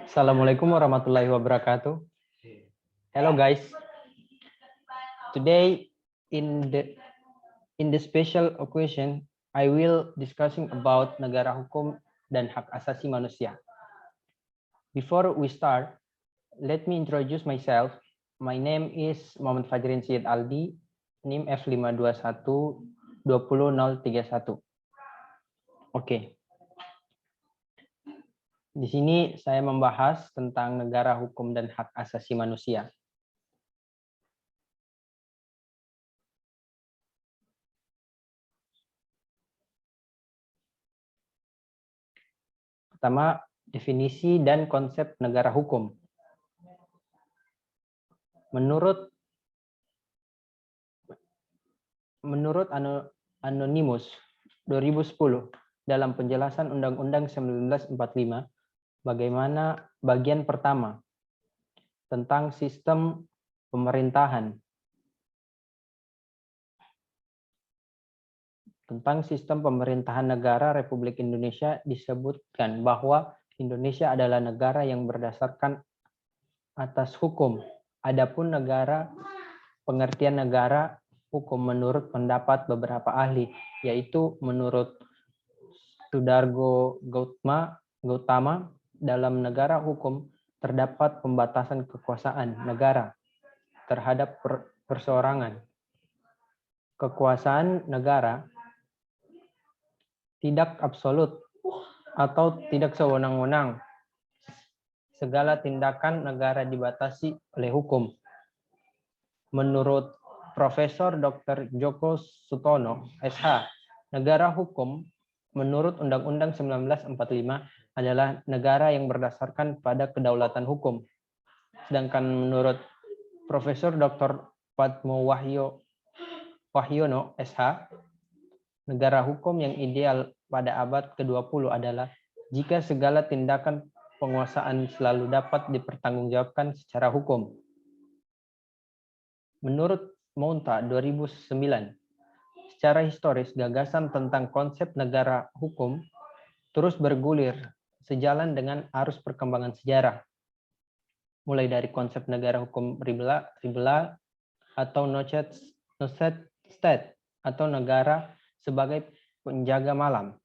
Assalamualaikum warahmatullahi wabarakatuh. Hello guys. Today in the special occasion I will discussing about negara hukum dan hak asasi manusia. Before we start, let me introduce myself. My name is Muhammad Fajrin Syed Aldi, NIM F521 20031. Oke. Di sini saya membahas tentang negara hukum dan hak asasi manusia. Pertama, definisi dan konsep negara hukum. Menurut Anonymous 2010 dalam penjelasan Undang-Undang 1945, bagaimana bagian pertama tentang sistem pemerintahan. Tentang sistem pemerintahan negara Republik Indonesia disebutkan bahwa Indonesia adalah negara yang berdasarkan atas hukum. Adapun pengertian negara hukum menurut pendapat beberapa ahli, yaitu menurut Sudargo Gautama, dalam negara hukum terdapat pembatasan kekuasaan negara terhadap perseorangan. Kekuasaan negara tidak absolut atau tidak sewenang-wenang. Segala tindakan negara dibatasi oleh hukum. Menurut Profesor Dr. Djoko Sutono, SH, negara hukum menurut Undang-Undang 1945 adalah negara yang berdasarkan pada kedaulatan hukum. Sedangkan menurut Profesor Dr. Padmo Wahyono, SH, negara hukum yang ideal pada abad ke-20 adalah jika segala tindakan penguasaan selalu dapat dipertanggungjawabkan secara hukum. Menurut Mounta 2009, secara historis gagasan tentang konsep negara hukum terus bergulir sejalan dengan arus perkembangan sejarah. Mulai dari konsep negara hukum ribla atau no-state atau negara sebagai penjaga malam,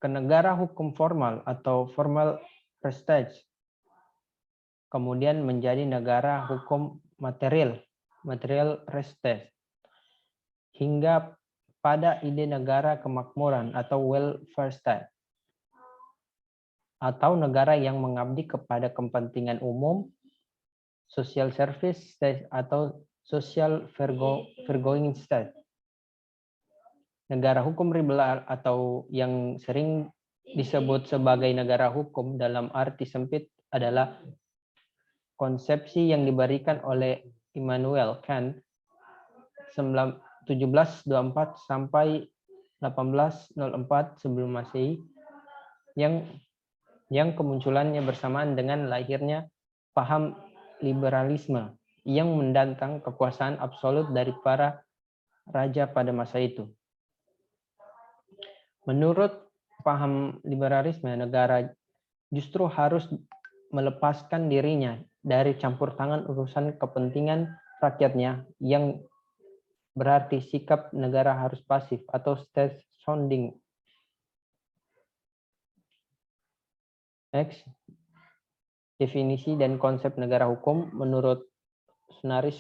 ke negara hukum formal atau formal prestige, kemudian menjadi negara hukum material prestige, hingga pada ide negara kemakmuran atau welfare state, atau negara yang mengabdi kepada kepentingan umum, social service state atau social fair-going state. Negara hukum liberal atau yang sering disebut sebagai negara hukum dalam arti sempit adalah konsepsi yang diberikan oleh Immanuel Kant 1724 sampai 1804 sebelum Masehi, yang kemunculannya bersamaan dengan lahirnya paham liberalisme yang menentang kekuasaan absolut dari para raja pada masa itu. Menurut paham liberalisme, negara justru harus melepaskan dirinya dari campur tangan urusan kepentingan rakyatnya, yang berarti sikap negara harus pasif atau state sounding. Next, definisi dan konsep negara hukum menurut Sunaris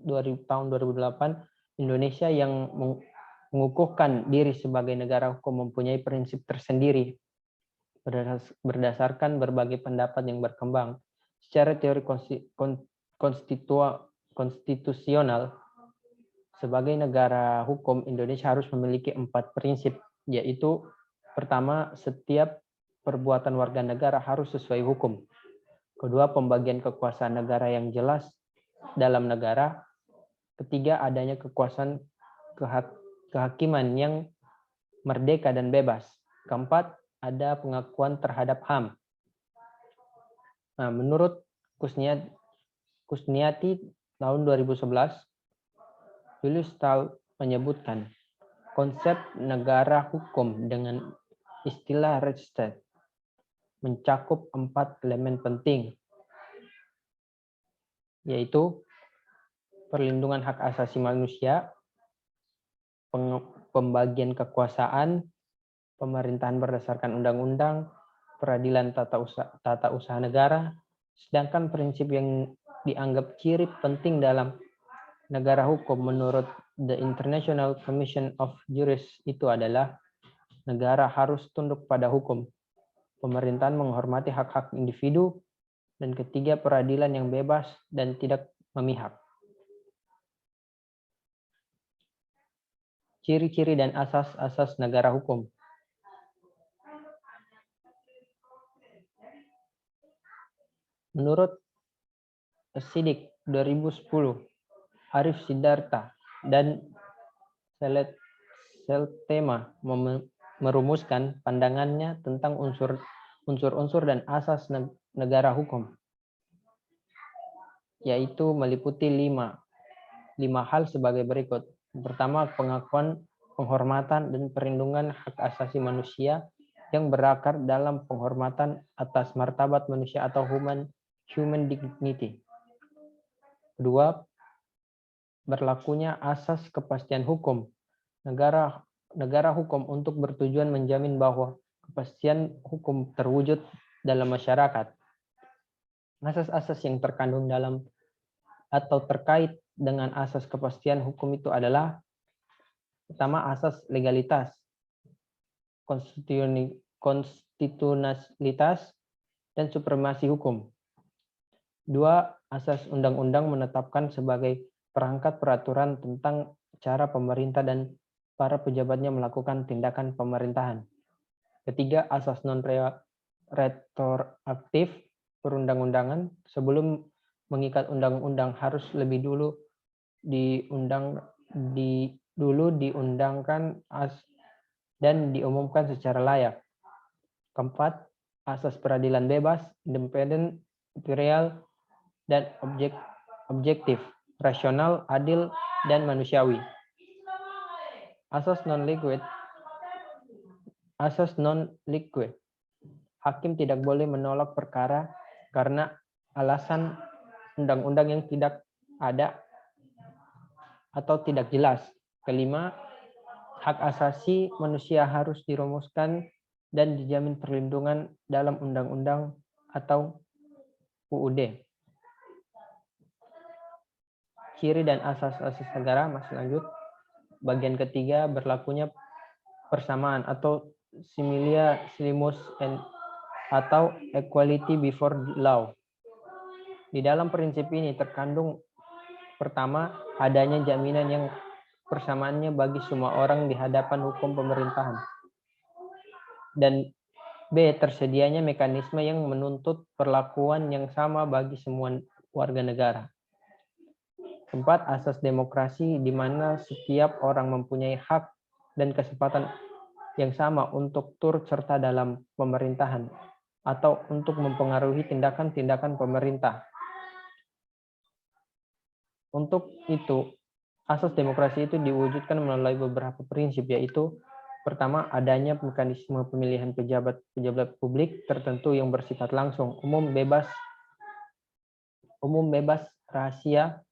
tahun 2008, Indonesia yang mengukuhkan diri sebagai negara hukum mempunyai prinsip tersendiri berdasarkan berbagai pendapat yang berkembang. Secara teori konstitusional, sebagai negara hukum, Indonesia harus memiliki 4 prinsip, yaitu pertama, setiap perbuatan warga negara harus sesuai hukum. Kedua, pembagian kekuasaan negara yang jelas dalam negara. Ketiga, adanya kekuasaan kehakiman yang merdeka dan bebas. Keempat, ada pengakuan terhadap HAM. Nah, menurut Kusniati tahun 2011, Julius Stahl menyebutkan Konsep negara hukum dengan istilah Rechtsstaat mencakup 4 elemen penting, yaitu perlindungan hak asasi manusia, pembagian kekuasaan, pemerintahan berdasarkan undang-undang, peradilan tata usaha negara, sedangkan prinsip yang dianggap ciri penting dalam negara hukum menurut The International Commission of Jurists itu adalah negara harus tunduk pada hukum, pemerintahan menghormati hak-hak individu, dan ketiga peradilan yang bebas dan tidak memihak. Ciri-ciri dan asas-asas negara hukum. Menurut Sidik 2010, Arif Sidarta dan Seltema merumuskan pandangannya tentang unsur-unsur dan asas negara hukum, yaitu meliputi lima hal sebagai berikut. Pertama, pengakuan, penghormatan, dan perlindungan hak asasi manusia yang berakar dalam penghormatan atas martabat manusia atau human dignity. Kedua, berlakunya asas kepastian hukum. Negara hukum untuk bertujuan menjamin bahwa kepastian hukum terwujud dalam masyarakat. Asas-asas yang terkandung dalam atau terkait dengan asas kepastian hukum itu adalah: pertama, asas legalitas, konstitusionalitas, dan supremasi hukum. Dua, asas undang-undang menetapkan sebagai perangkat peraturan tentang cara pemerintah dan para pejabatnya melakukan tindakan pemerintahan. Ketiga, asas non-retroaktif perundang-undangan. Sebelum mengikat undang-undang harus lebih dulu diundangkan dan diumumkan secara layak. Keempat, asas peradilan bebas, independen, imperial, dan objektif, rasional, adil, dan manusiawi. Asas non-liquid. Hakim tidak boleh menolak perkara karena alasan undang-undang yang tidak ada atau tidak jelas. Kelima, hak asasi manusia harus dirumuskan dan dijamin perlindungan dalam undang-undang atau UUD. Ciri dan asas-asas negara, masih lanjut. Bagian ketiga, berlakunya persamaan atau similia similis atau equality before law. Di dalam prinsip ini terkandung: pertama, adanya jaminan yang persamaannya bagi semua orang di hadapan hukum pemerintahan. Dan B, tersedianya mekanisme yang menuntut perlakuan yang sama bagi semua warga negara. Keempat, asas demokrasi di mana setiap orang mempunyai hak dan kesempatan yang sama untuk turut serta dalam pemerintahan atau untuk mempengaruhi tindakan-tindakan pemerintah. Untuk itu, asas demokrasi itu diwujudkan melalui beberapa prinsip, yaitu: pertama, adanya mekanisme pemilihan pejabat publik tertentu yang bersifat langsung, umum, bebas, rahasia,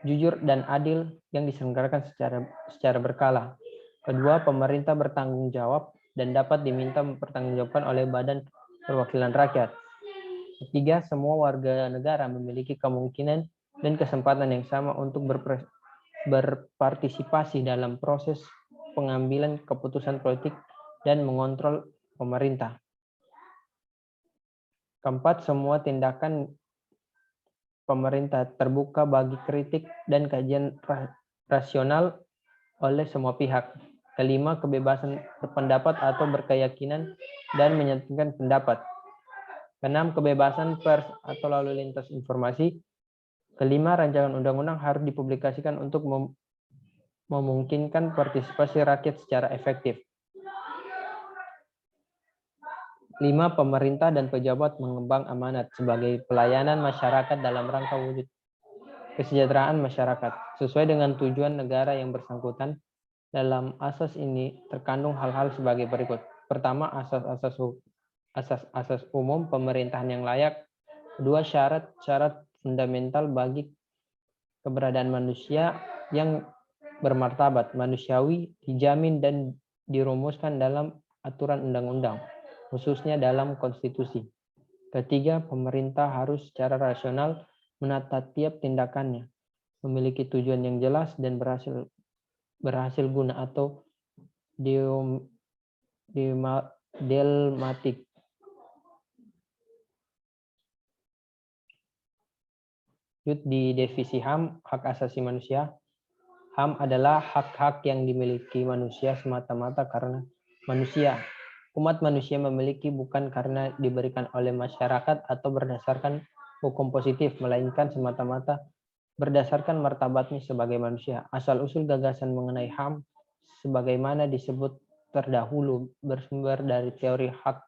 jujur, dan adil yang diselenggarakan secara berkala. Kedua, pemerintah bertanggung jawab dan dapat diminta mempertanggungjawabkan oleh Badan Perwakilan Rakyat. Ketiga, semua warga negara memiliki kemungkinan dan kesempatan yang sama untuk berpartisipasi dalam proses pengambilan keputusan politik dan mengontrol pemerintah. Keempat, semua tindakan pemerintah terbuka bagi kritik dan kajian rasional oleh semua pihak. Kelima, kebebasan berpendapat atau berkeyakinan dan menyatakan pendapat. Keenam, kebebasan pers atau lalu lintas informasi. Kelima, rancangan undang-undang harus dipublikasikan untuk memungkinkan partisipasi rakyat secara efektif. 5, pemerintah dan pejabat mengemban amanat sebagai pelayanan masyarakat dalam rangka wujud kesejahteraan masyarakat sesuai dengan tujuan negara yang bersangkutan. Dalam asas ini terkandung hal-hal sebagai berikut. Pertama, asas umum pemerintahan yang layak. Kedua, syarat-syarat fundamental bagi keberadaan manusia yang bermartabat manusiawi dijamin dan dirumuskan dalam aturan undang-undang, khususnya dalam konstitusi. Ketiga, pemerintah harus secara rasional menata tiap tindakannya, memiliki tujuan yang jelas dan berhasil guna atau delmatik. Di divisi HAM, hak asasi manusia. HAM adalah hak-hak yang dimiliki manusia semata-mata karena manusia. Umat manusia memiliki bukan karena diberikan oleh masyarakat atau berdasarkan hukum positif, melainkan semata-mata berdasarkan martabatnya sebagai manusia. Asal-usul gagasan mengenai HAM sebagaimana disebut terdahulu bersumber dari teori hak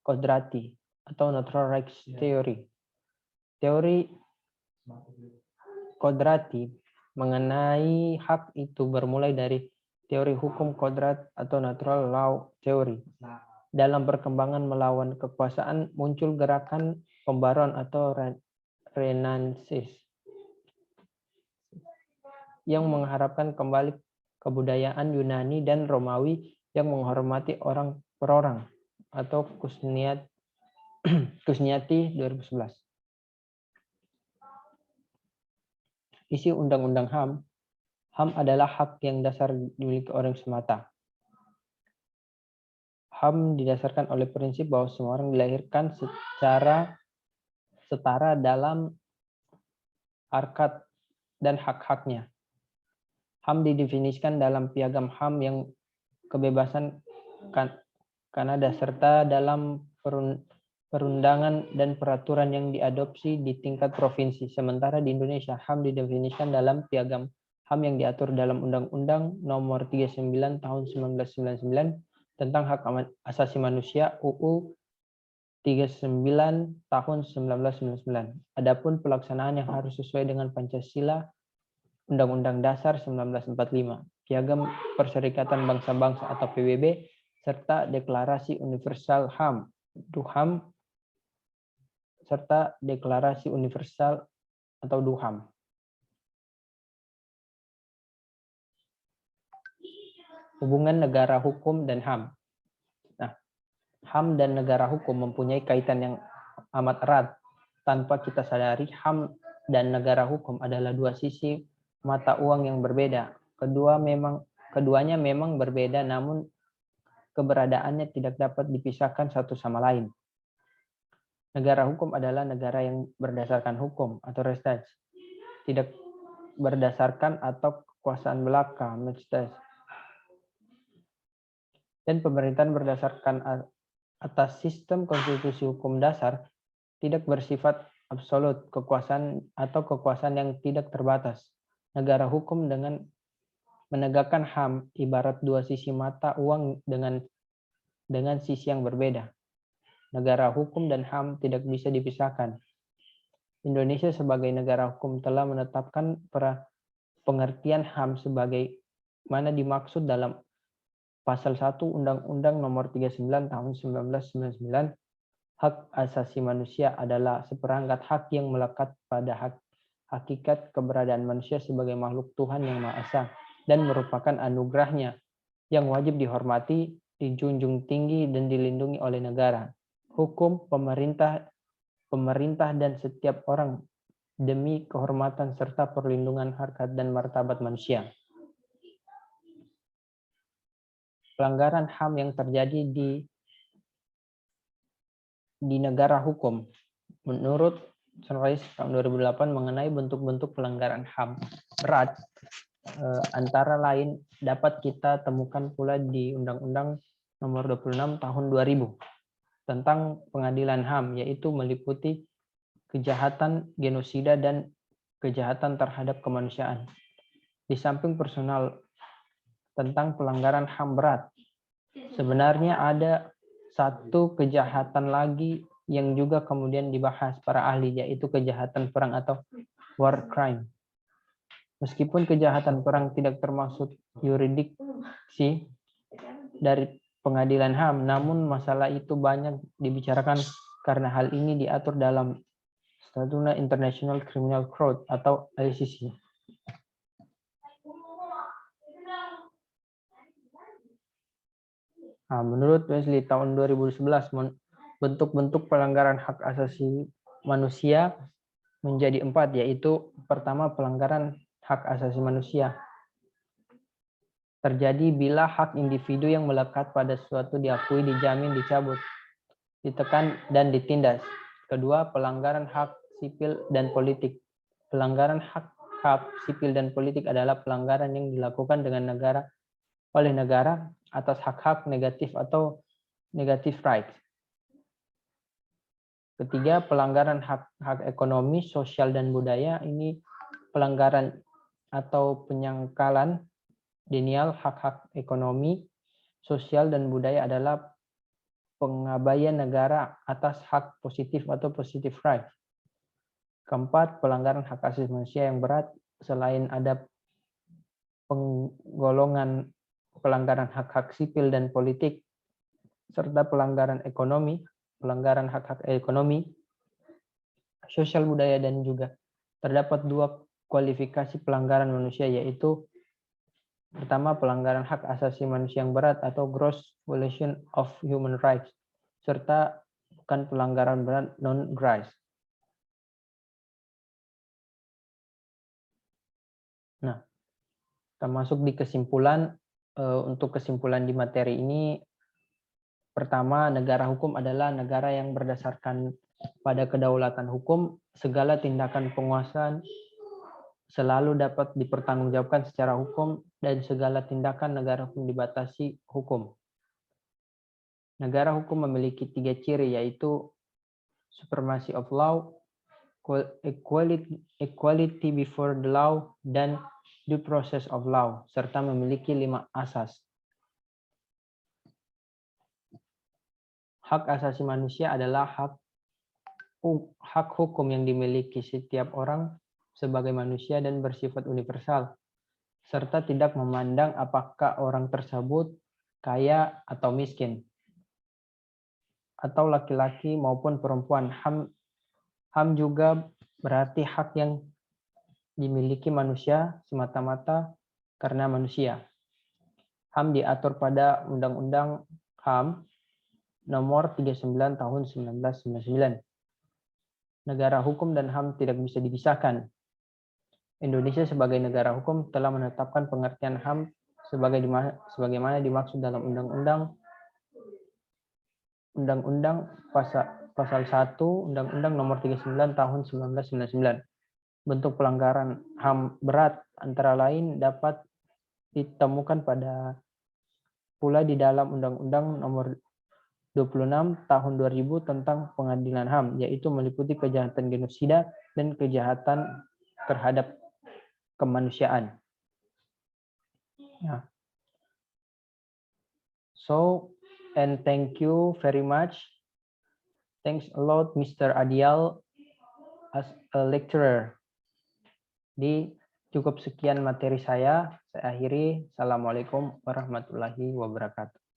kodrati atau natural rights theory. Teori kodrati mengenai hak itu bermulai dari teori hukum kodrat atau natural law theory. Dalam perkembangan melawan kekuasaan muncul gerakan pembaruan atau renaissance yang mengharapkan kembali kebudayaan Yunani dan Romawi yang menghormati orang per orang atau Kusniati 2011. Isi Undang-Undang HAM. HAM adalah hak yang dasar dimiliki orang semata. HAM didasarkan oleh prinsip bahwa semua orang dilahirkan secara setara dalam harkat dan hak-haknya. HAM didefinisikan dalam piagam HAM yang kebebasan Kanada serta dalam perundangan dan peraturan yang diadopsi di tingkat provinsi. Sementara di Indonesia, HAM didefinisikan dalam piagam HAM yang diatur dalam Undang-Undang Nomor 39 Tahun 1999 tentang Hak Asasi Manusia UU 39 Tahun 1999. Adapun pelaksanaan yang harus sesuai dengan Pancasila, Undang-Undang Dasar 1945, Piagam Perserikatan Bangsa-Bangsa atau PBB, serta Deklarasi Universal HAM, DUHAM, serta Deklarasi Universal atau DUHAM. Hubungan negara hukum dan HAM. Nah, HAM dan negara hukum mempunyai kaitan yang amat erat. Tanpa kita sadari, HAM dan negara hukum adalah dua sisi mata uang yang berbeda. Keduanya memang berbeda, namun keberadaannya tidak dapat dipisahkan satu sama lain. Negara hukum adalah negara yang berdasarkan hukum atau res state, tidak berdasarkan atau kekuasaan belaka, dan pemerintahan berdasarkan atas sistem konstitusi hukum dasar tidak bersifat absolut, kekuasaan atau kekuasaan yang tidak terbatas. Negara hukum dengan menegakkan HAM ibarat dua sisi mata uang dengan sisi yang berbeda. Negara hukum dan HAM tidak bisa dipisahkan. Indonesia sebagai negara hukum telah menetapkan pengertian HAM sebagai mana dimaksud dalam Pasal 1 Undang-Undang Nomor 39 Tahun 1999. Hak asasi manusia adalah seperangkat hak yang melekat pada hakikat keberadaan manusia sebagai makhluk Tuhan yang Maha Esa dan merupakan anugerahnya yang wajib dihormati, dijunjung tinggi, dan dilindungi oleh negara, hukum, pemerintah dan setiap orang demi kehormatan serta perlindungan harkat dan martabat manusia. Pelanggaran HAM yang terjadi di negara hukum. Menurut Sunrise tahun 2008 mengenai bentuk-bentuk pelanggaran HAM berat, antara lain dapat kita temukan pula di Undang-Undang Nomor 26 Tahun 2000 tentang pengadilan HAM, yaitu meliputi kejahatan genosida dan kejahatan terhadap kemanusiaan. Di samping personal tentang pelanggaran HAM berat, sebenarnya ada satu kejahatan lagi yang juga kemudian dibahas para ahli, yaitu kejahatan perang atau war crime. Meskipun kejahatan perang tidak termasuk yurisdiksi dari pengadilan HAM, namun masalah itu banyak dibicarakan karena hal ini diatur dalam Statute International Criminal Court atau ICC. Nah, menurut Wesley tahun 2011, bentuk-bentuk pelanggaran hak asasi manusia menjadi 4, yaitu pertama, pelanggaran hak asasi manusia terjadi bila hak individu yang melekat pada sesuatu diakui, dijamin, dicabut, ditekan, dan ditindas. Kedua, pelanggaran hak sipil dan politik. Pelanggaran hak sipil dan politik adalah pelanggaran yang dilakukan oleh negara atas hak-hak negatif atau negative rights. Ketiga, pelanggaran hak ekonomi, sosial, dan budaya. Ini pelanggaran atau penyangkalan denial hak-hak ekonomi, sosial, dan budaya adalah pengabaian negara atas hak positif atau positive right. Keempat, pelanggaran hak asasi manusia yang berat. Selain ada penggolongan pelanggaran hak-hak sipil dan politik, serta pelanggaran hak-hak ekonomi, sosial, budaya, dan juga terdapat 2 kualifikasi pelanggaran manusia, yaitu pertama, pelanggaran hak asasi manusia yang berat atau gross violation of human rights, serta bukan pelanggaran berat non-gross. Nah, termasuk di kesimpulan, untuk kesimpulan di materi ini, pertama, negara hukum adalah negara yang berdasarkan pada kedaulatan hukum. Segala tindakan penguasaan selalu dapat dipertanggungjawabkan secara hukum, dan segala tindakan negara hukum dibatasi hukum. Negara hukum memiliki 3 ciri, yaitu supremacy of law, equality before the law, dan due process of law, serta memiliki 5 asas. Hak asasi manusia adalah hak hukum yang dimiliki setiap orang sebagai manusia dan bersifat universal, serta tidak memandang apakah orang tersebut kaya atau miskin, atau laki-laki maupun perempuan. HAM juga berarti hak yang dimiliki manusia semata-mata karena manusia. HAM diatur pada Undang-Undang HAM Nomor 39 Tahun 1999. Negara hukum dan HAM tidak bisa dipisahkan. Indonesia sebagai negara hukum telah menetapkan pengertian HAM sebagaimana dimaksud dalam Undang-Undang Pasal 1 Undang-Undang Nomor 39 Tahun 1999. Bentuk pelanggaran HAM berat antara lain dapat ditemukan pula di dalam Undang-Undang Nomor 26 Tahun 2000 tentang Pengadilan HAM, yaitu meliputi kejahatan genosida dan kejahatan terhadap kemanusiaan. Yeah. So, and thank you very much. Thanks a lot, Mr. Adial, as a lecturer. Cukup sekian materi saya akhiri. Assalamualaikum warahmatullahi wabarakatuh.